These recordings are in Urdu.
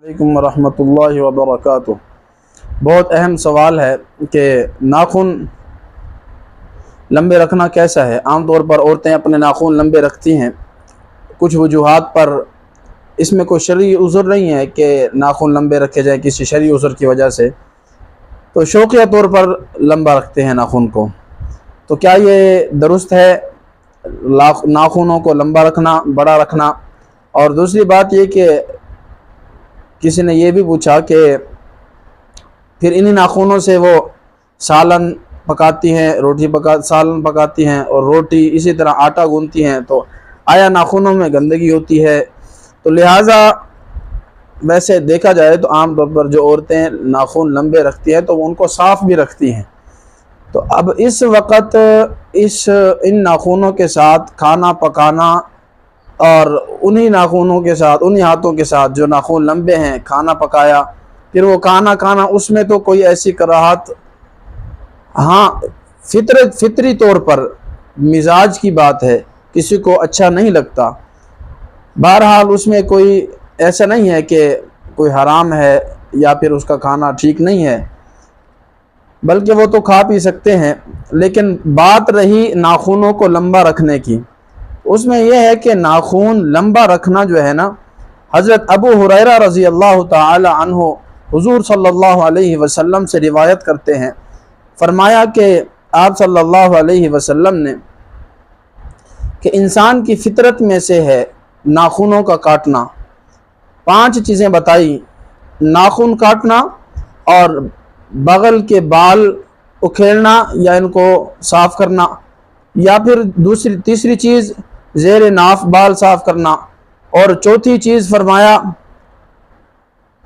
علیکم ورحمۃ اللہ وبرکاتہ۔ بہت اہم سوال ہے کہ ناخن لمبے رکھنا کیسا ہے۔ عام طور پر عورتیں اپنے ناخن لمبے رکھتی ہیں، کچھ وجوہات پر۔ اس میں کوئی شرعی عذر نہیں ہے کہ ناخن لمبے رکھے جائیں کسی شرعی عذر کی وجہ سے، تو شوقیہ طور پر لمبا رکھتے ہیں ناخن کو۔ تو کیا یہ درست ہے ناخنوں کو لمبا رکھنا، بڑا رکھنا؟ اور دوسری بات یہ کہ کسی نے یہ بھی پوچھا کہ پھر انہی ناخنوں سے وہ سالن پکاتی ہیں، سالن پکاتی ہیں اور روٹی، اسی طرح آٹا گوندتی ہیں، تو آیا ناخنوں میں گندگی ہوتی ہے؟ تو لہٰذا ویسے دیکھا جائے تو عام طور پر جو عورتیں ناخن لمبے رکھتی ہیں تو وہ ان کو صاف بھی رکھتی ہیں۔ تو اب اس وقت ان ناخنوں کے ساتھ کھانا پکانا اور انہی ناخنوں کے ساتھ، انہی ہاتھوں کے ساتھ جو ناخن لمبے ہیں، کھانا پکایا، پھر وہ کھانا اس میں تو کوئی ایسی کراہت، ہاں فطری طور پر مزاج کی بات ہے، کسی کو اچھا نہیں لگتا۔ بہرحال اس میں کوئی ایسا نہیں ہے کہ کوئی حرام ہے یا پھر اس کا کھانا ٹھیک نہیں ہے، بلکہ وہ تو کھا پی سکتے ہیں۔ لیکن بات رہی ناخنوں کو لمبا رکھنے کی، اس میں یہ ہے کہ ناخن لمبا رکھنا جو ہے نا، حضرت ابو ہریرہ رضی اللہ تعالی عنہ حضور صلی اللہ علیہ وسلم سے روایت کرتے ہیں، فرمایا کہ آپ صلی اللہ علیہ وسلم نے کہ انسان کی فطرت میں سے ہے ناخنوں کا کاٹنا۔ 5 چیزیں بتائی: ناخن کاٹنا اور بغل کے بال اکھیڑنا یا ان کو صاف کرنا، یا پھر تیسری چیز زیر ناف بال صاف کرنا، اور چوتھی چیز فرمایا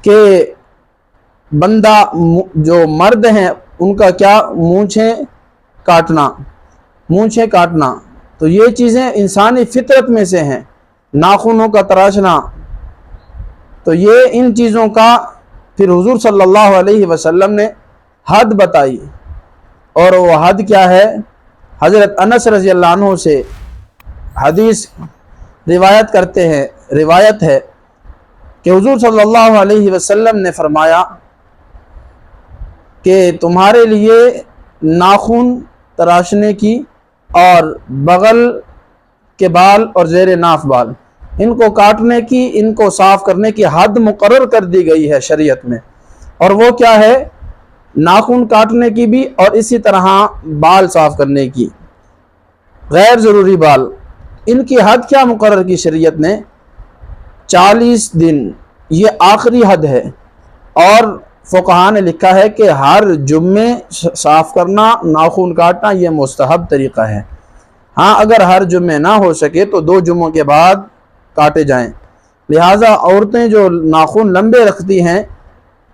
کہ بندہ جو مرد ہیں ان کا کیا مونچھیں کاٹنا۔ تو یہ چیزیں انسانی فطرت میں سے ہیں۔ ناخنوں کا تراشنا، تو یہ ان چیزوں کا پھر حضور صلی اللہ علیہ وسلم نے حد بتائی، اور وہ حد کیا ہے؟ حضرت انس رضی اللہ عنہ سے حدیث روایت ہے کہ حضور صلی اللہ علیہ وسلم نے فرمایا کہ تمہارے لیے ناخن تراشنے کی اور بغل کے بال اور زیر ناف بال، ان کو کاٹنے کی، ان کو صاف کرنے کی حد مقرر کر دی گئی ہے شریعت میں۔ اور وہ کیا ہے؟ ناخن کاٹنے کی بھی، اور اسی طرح بال صاف کرنے کی، غیر ضروری بال۔ ان کی حد کیا مقرر کی شریعت نے؟ 40 دن، یہ آخری حد ہے۔ اور فقہاء نے لکھا ہے کہ ہر جمعے صاف کرنا، ناخن کاٹنا یہ مستحب طریقہ ہے۔ ہاں اگر ہر جمعے نہ ہو سکے تو 2 جمعوں کے بعد کاٹے جائیں۔ لہٰذا عورتیں جو ناخن لمبے رکھتی ہیں،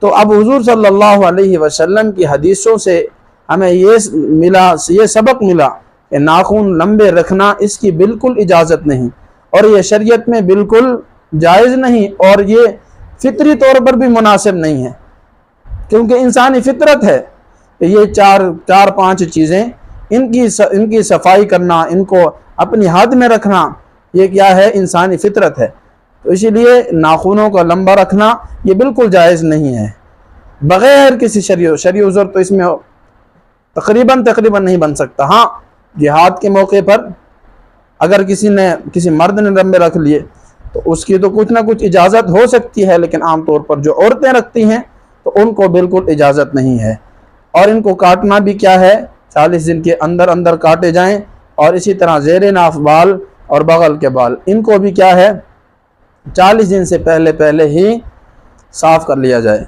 تو اب حضور صلی اللہ علیہ وسلم کی حدیثوں سے ہمیں یہ سبق ملا کہ ناخن لمبے رکھنا اس کی بالکل اجازت نہیں، اور یہ شریعت میں بالکل جائز نہیں، اور یہ فطری طور پر بھی مناسب نہیں ہے، کیونکہ انسانی فطرت ہے کہ یہ 4-5 چیزیں ان کی صفائی کرنا، ان کو اپنی حد میں رکھنا، یہ کیا ہے؟ انسانی فطرت ہے۔ تو اسی لیے ناخنوں کا لمبا رکھنا یہ بالکل جائز نہیں ہے، بغیر کسی شرعی عذر تو اس میں تقریباً نہیں بن سکتا۔ ہاں جہاد کے موقع پر اگر کسی مرد نے لمبے رکھ لیے تو اس کی تو کچھ نہ کچھ اجازت ہو سکتی ہے، لیکن عام طور پر جو عورتیں رکھتی ہیں تو ان کو بالکل اجازت نہیں ہے۔ اور ان کو کاٹنا بھی کیا ہے؟ 40 دن کے اندر کاٹے جائیں، اور اسی طرح زیر ناف بال اور بغل کے بال، ان کو بھی کیا ہے؟ 40 دن سے پہلے ہی صاف کر لیا جائے۔